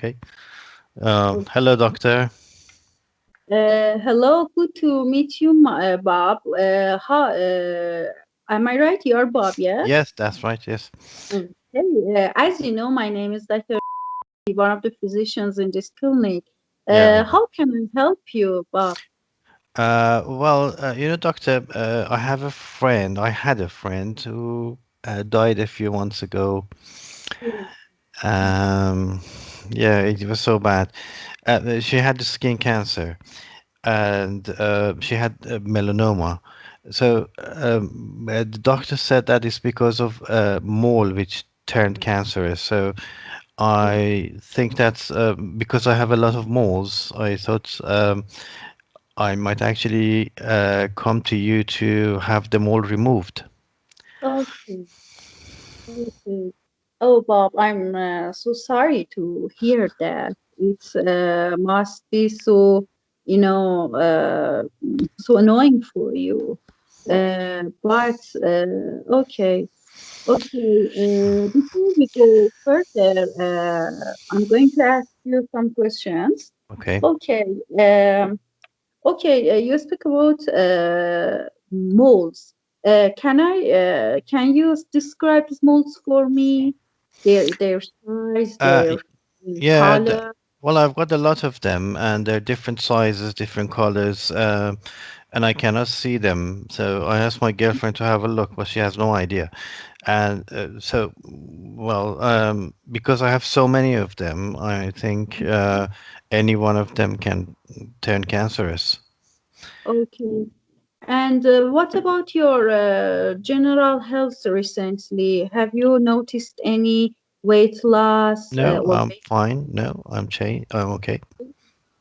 Okay. Hello, doctor. Hello, good to meet you, Bob. Am I right? You're Bob, yes? Yes, that's right. Yes. Okay. As you know, my name is Dr. One of the physicians in this clinic. Yeah, I know. How can I help you, Bob? Doctor, I have a friend. I had a friend who died a few months ago. Um, yeah, it was so bad. She had the skin cancer, and she had melanoma. So the doctor said that it's because of mole which turned cancerous. So I think that's because I have a lot of moles. I thought I might actually come to you to have them all removed. Okay, okay. Oh, Bob, I'm so sorry to hear that. It must be so, so annoying for you. But okay. Okay, before we go further, I'm going to ask you some questions. Okay. Okay, you speak about molds. Can you describe these molds for me? Their size, Uh, their y- yeah. color. Well, I've got a lot of them, and they're different sizes, different colors, and I cannot see them. So I asked my girlfriend to have a look, but she has no idea. And because I have so many of them, I think any one of them can turn cancerous. Okay. And what about your general health recently? Have you noticed any weight loss No, or I'm weight fine. No, I'm okay.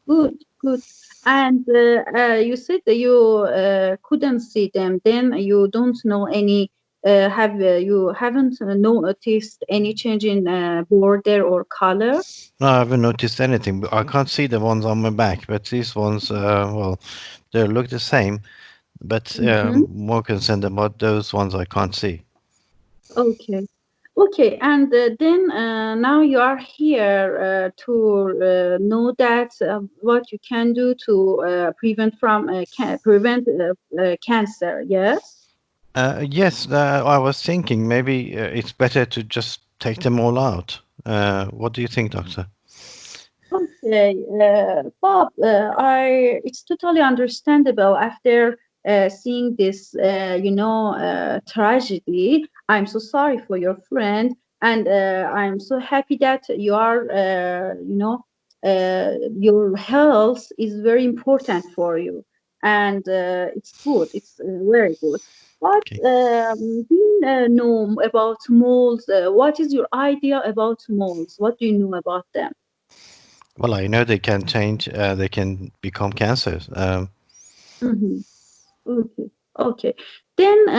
Good, good. And you said that you couldn't see them. Then you don't know any. You haven't noticed any change in border or color? No, I haven't noticed anything. But I can't see the ones on my back, but these ones, they look the same. But Mm-hmm. more concerned about those ones I can't see. Okay. Okay, and then now you are here to know that what you can do to prevent cancer. Yes. Yes, I was thinking maybe it's better to just take them all out. What do you think, Doctor? Okay, Bob, it's totally understandable after seeing this, tragedy. I'm so sorry for your friend, and I'm so happy that you are, your health is very important for you, and it's good. It's very good. But Okay. do you know about moles? What is your idea about moles? What do you know about them? Well, I know they can change. They can become cancers. Mhm. Okay. Okay. Then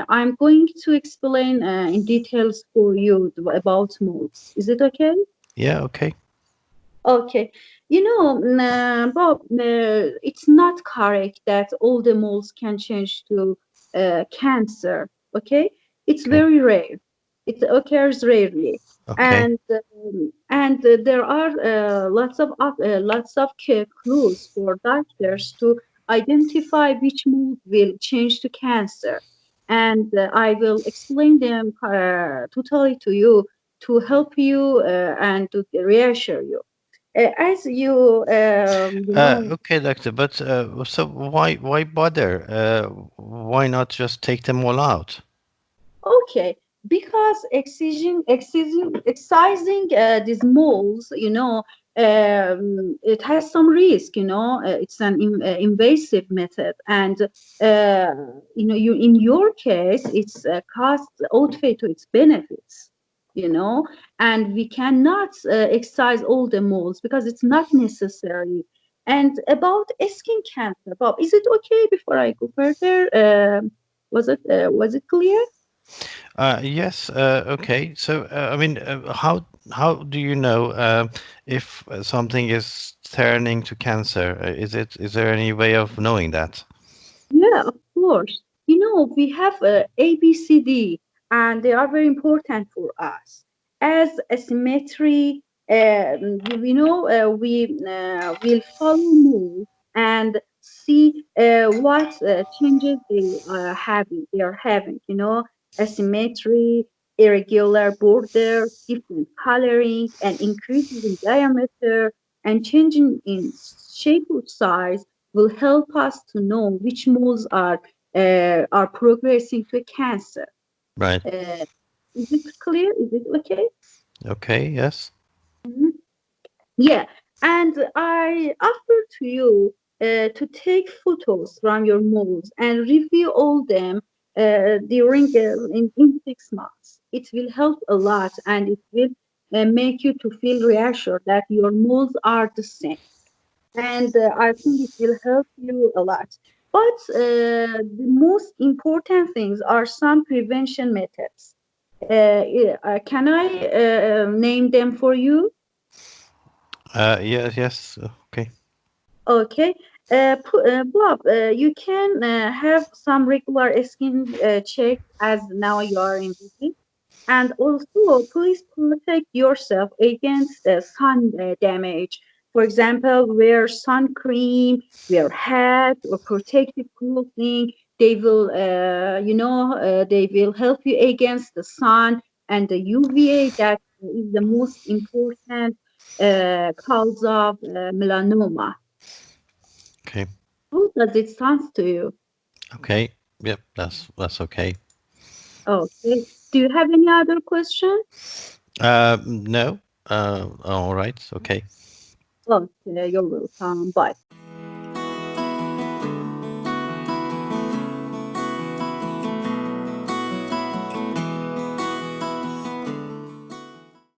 I'm going to explain in details for you about modes. Is it okay? Yeah. Okay. Okay. Bob, it's not correct that all the moles can change to cancer. Okay. It's Okay. very rare. It occurs rarely. Okay. And there are lots of clues for doctors to identify which mode will change to cancer, and I will explain them totally to you to help you and to reassure you. As Okay, Doctor. But so why bother? Why not just take them all out? okay, because excising these moles, it has some risk. It's an invasive method, and in your case, it's cost outweigh to its benefits. And we cannot excise all the moles because it's not necessary. And about skin cancer, Bob, is it okay before I go further? Was it clear? Yes. Okay. So, I mean, how do you know if something is turning to cancer? Is there any way of knowing that? Yeah, of course. We have A, B, C, D, and they are very important for us. As asymmetry, We will follow more and see what changes they are having, asymmetry, irregular border, different coloring, and increases in diameter and changing in shape or size will help us to know which moles are progressing to cancer. Right. Uh, is it clear? Is it okay? Okay. Yes. Mhm. Yeah, and I offer to you to take photos from your moles and review all them during in 6 months. It will help a lot, and it will make you to feel reassured that your moles are the same. And I think it will help you a lot. But the most important things are some prevention methods. Can I name them for you? Yes. Yes. Okay. Okay. Bob, you can have some regular skin checks as now you are in visit. And also, please protect yourself against sun damage. For example, wear sun cream, wear hat or protective clothing. They will help you against the sun and the UVA. That is the most important cause of melanoma. Okay. How does it sound to you? Okay. Yep. That's okay. Okay. Do you have any other question? No. All right. Okay. Okay, you're welcome. Bye.